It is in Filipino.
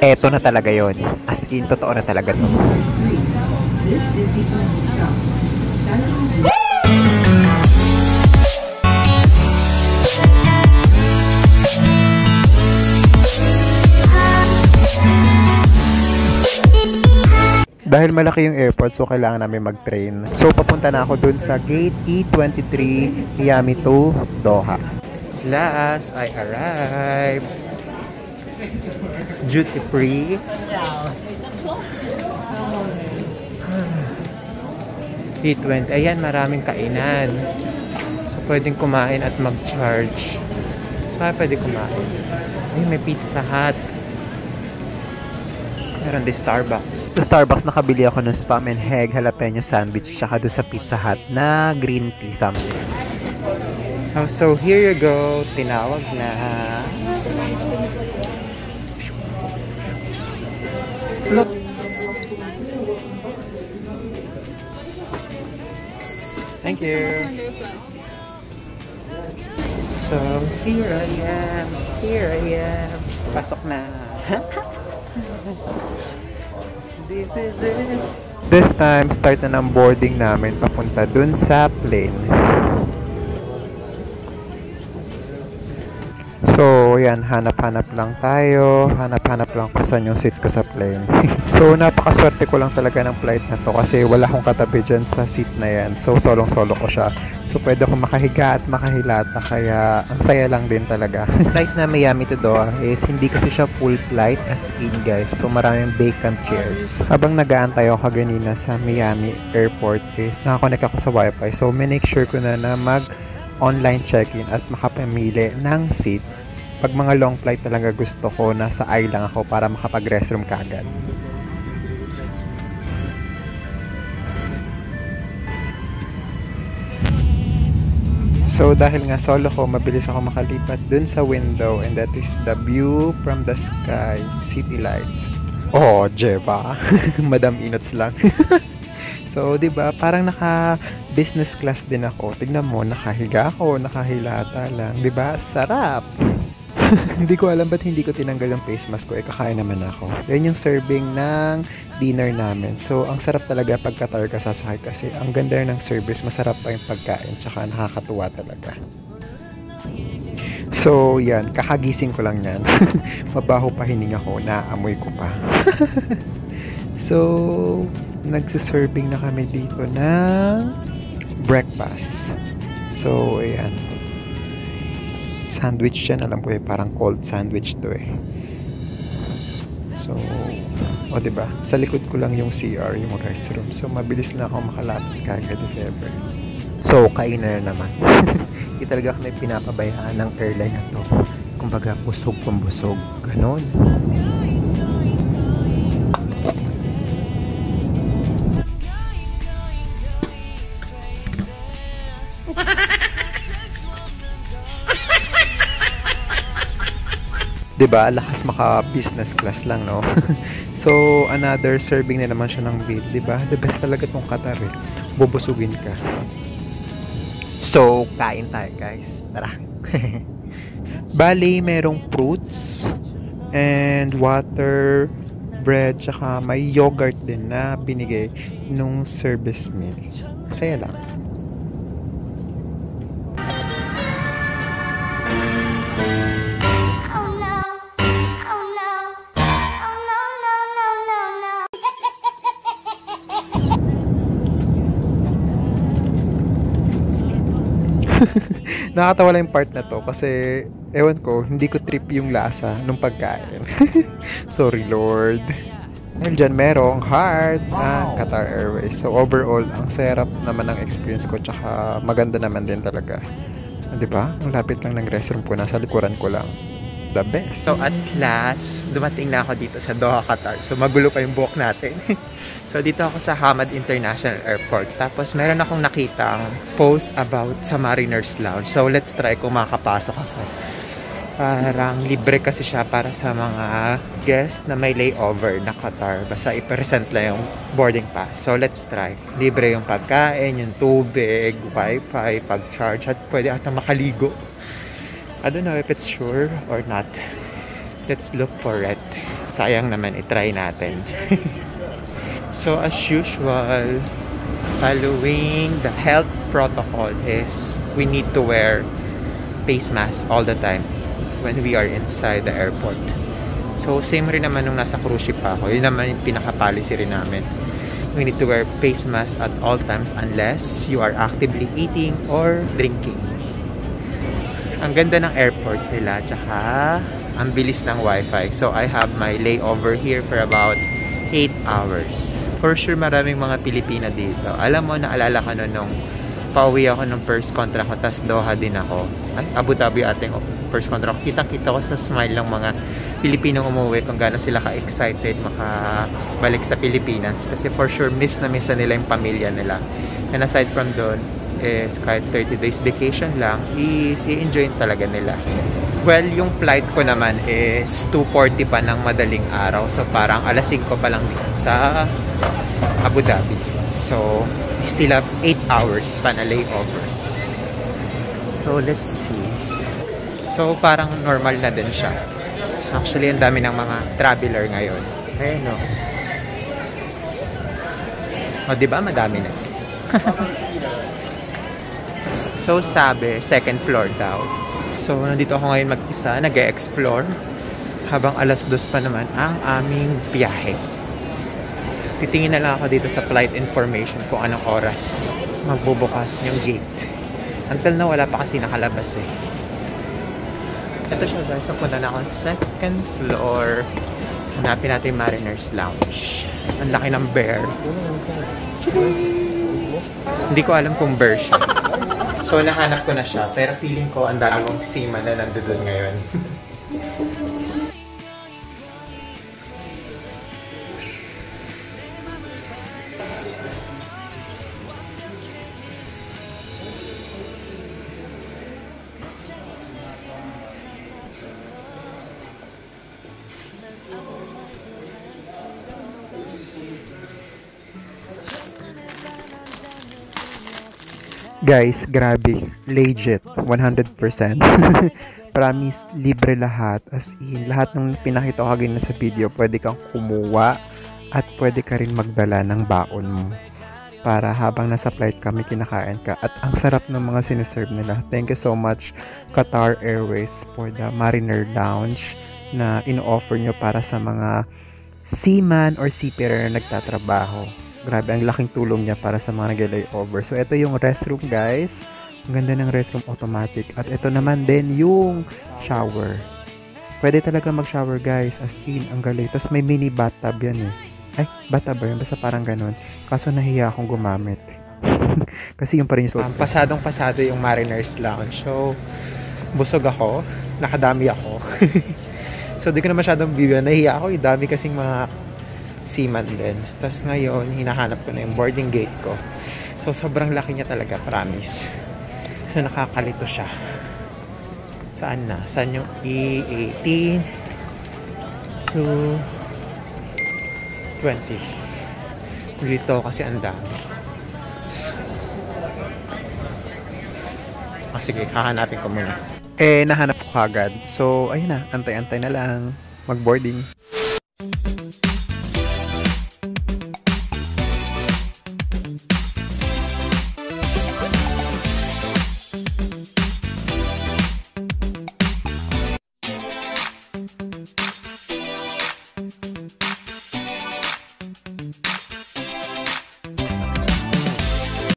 Eto na talaga yon. As in, totoo na talaga to. This is the final stop. Dahil malaki yung airport, so kailangan namin mag-train. So, papunta na ako dun sa gate E23, Miami to Doha. Last, I arrived. Duty free. E20. Ayan, maraming kainan. So, pwedeng kumain at mag-charge. So, pwede kumain. Ay, may Pizza Hut. Meron din Starbucks. Sa Starbucks, nakabili ako ng spam and egg jalapeno sandwich tsaka doon sa Pizza Hut na green tea something. Oh, so, here you go. Tinawag na. Look. Thank you. So, here I am. Here I am. Pasok na. This is it. This time, start na ng boarding namin papunta dun sa plane. So, yan, hanap-hanap lang tayo. Hanap-hanap lang kung saan yung seat ko sa plane. So, napakaswerte ko lang talaga ng flight na to kasi wala akong katabi dyan sa seat na yan. So, solong-solo ko siya. So, pwede akong makahiga at makahilata kaya ang saya lang din talaga. Flight na Miami to Doha is hindi kasi siya full flight as in guys. So, maraming vacant chairs. Habang nag-aantay ako kanina sa Miami airport is nakakonect ako sa wifi. So, make sure ko na mag-online check-in at makapamili ng seat. Pag mga long flight talaga gusto ko, nasa aisle lang ako para makapag-restroom kaagad. So, dahil nga solo ko, mabilis ako makalipat dun sa window and that is the view from the sky, city lights. Oh, Jeba. Madam Inots lang. So, 'di ba? Parang naka-business class din ako. Tignan mo, nakahiga ako, nakahilata lang, 'di ba? Sarap. Hindi ko alam ba't hindi ko tinanggal yung face mask ko. Kakain naman ako. Yan yung serving ng dinner namin. So, ang sarap talaga pagka-tire ka sasakay kasi ang ganda ng service. Masarap pa yung pagkain. Tsaka nakakatuwa talaga. So, yan. Kakagising ko lang yan. Mabaho pa hininga ko. Naamoy ko pa. So, nagsiserving na kami dito ng breakfast. So, ayan. Sandwich yan. Alam ko parang cold sandwich to eh. So, diba? Sa likod ko lang yung CR, yung restroom. So, mabilis na ako makalapit kagad if ever. So, kainan na naman. Hindi talaga kami pinapabayaan ng airline na to. Kumbaga, busog kung busog. Ganon. Diba? Lakas maka-business class lang, no? So, another serving na naman siya ng meal. Diba? The best talaga tong Qatar eh. Bubusugin ka. So, kain tayo guys. Tara. Bali, merong fruits and water, bread, tsaka may yogurt din na binigay nung service meal. Saya lang. Nakatawa lang yung part na to kasi ewan ko, hindi ko trip yung lasa nung pagkain. Sorry Lord. Dahil dyan merong heart ng Qatar Airways. So overall, ang sarap naman ng experience ko tsaka maganda naman din talaga. Diba? Ang lapit lang ng restroom ko, nasa likuran ko lang. The best. So at last, dumating na ako dito sa Doha, Qatar. So magulo pa yung buhok natin. So dito ako sa Hamad International Airport. Tapos meron akong nakitang post about sa Mariners Lounge. So let's try kung makapasok ako. Parang libre kasi siya para sa mga guests na may layover na Qatar. Basta i-present lang yung boarding pass. So let's try. Libre yung pagkain, yung tubig, wifi, pag-charge, at pwede ata makaligo. I don't know if it's sure or not. Let's look for it. sayang naman, itry natin. So as usual, following the health protocol is we need to wear face mask all the time when we are inside the airport. So same rin naman nung nasa cruise ship ako. Yun naman yung pinaka-policy rin namin. We need to wear face mask at all times unless you are actively eating or drinking. Ang ganda ng airport nila, tsaka ang bilis ng wifi. So I have my layover here for about 8 hours. For sure maraming mga Pilipina dito. Alam mo, naalala ka nung pauwi ako ng first contract ko, tas Doha din ako. Ay, Abu Dhabi ating first contract. Kitang-kita ko sa smile ng mga Pilipinong umuwi kung gaano sila ka-excited makabalik sa Pilipinas. Kasi for sure, miss na nila yung pamilya nila. And aside from doon, is kahit 30 days vacation lang, is i-enjoy talaga nila. Well, yung flight ko naman is 2:40 pa ng madaling araw. So, parang alas 5 pa lang dito sa Abu Dhabi. So, I still have 8 hours pa na layover. So, let's see. So, parang normal na din siya. Actually, ang dami ng mga traveler ngayon. Ayun, no. O, diba? Madami na. So, sabi, second floor daw. So, nandito ako ngayon mag-isa, nag-e-explore. Habang alas 2 pa naman ang aming biyahe. Titingin na lang ako dito sa flight information kung anong oras magbubukas yung gate. Until na wala pa kasi nakalabas eh. Ito siya guys, napunta na ako sa second floor. Hanapin natin Mariners Lounge. Ang laki ng bear. Hindi ko alam kung bear siya. So, nahanap ko na siya. Pero feeling ko ang daming seaman na nandun ngayon. Guys, grabe. Legit. 100%. Promise, libre lahat. As in, lahat ng pinakita ko kanina sa video, pwede kang kumuha at pwede ka rin magdala ng baon mo. Para habang nasa flight kami, kinakain ka. At ang sarap ng mga siniserve nila. Thank you so much, Qatar Airways, for the Mariner Lounge na ino-offer nyo para sa mga seaman or seafarer na nagtatrabaho. Grabe, ang laking tulong niya para sa mga nag-layover. So, ito yung restroom, guys. Ang ganda ng restroom, automatic. At ito naman din yung shower. Pwede talaga mag-shower, guys. As in, ang galing. Tapos may mini bathtub yan eh. Ay, bathtub ba yun? Basta parang ganun. Kaso nahiya akong gumamit. Kasi yung pa rin yung suot. Pasadong-pasado yung Mariners Lounge. So, busog ako. Nakadami ako. So, di ko na masyadong bibigyan. Nahiya ako. Dami kasing mga seaman din. Tapos ngayon, hinahanap ko na yung boarding gate ko. So, sobrang laki niya talaga, promise. So, nakakalito siya. Saan na? Saan yung E18 to 20? Dito kasi ang dami. Sige, hahanapin ko muna. Nahanap ko kagad. So, ayun na. Antay-antay na lang. Mag-boarding.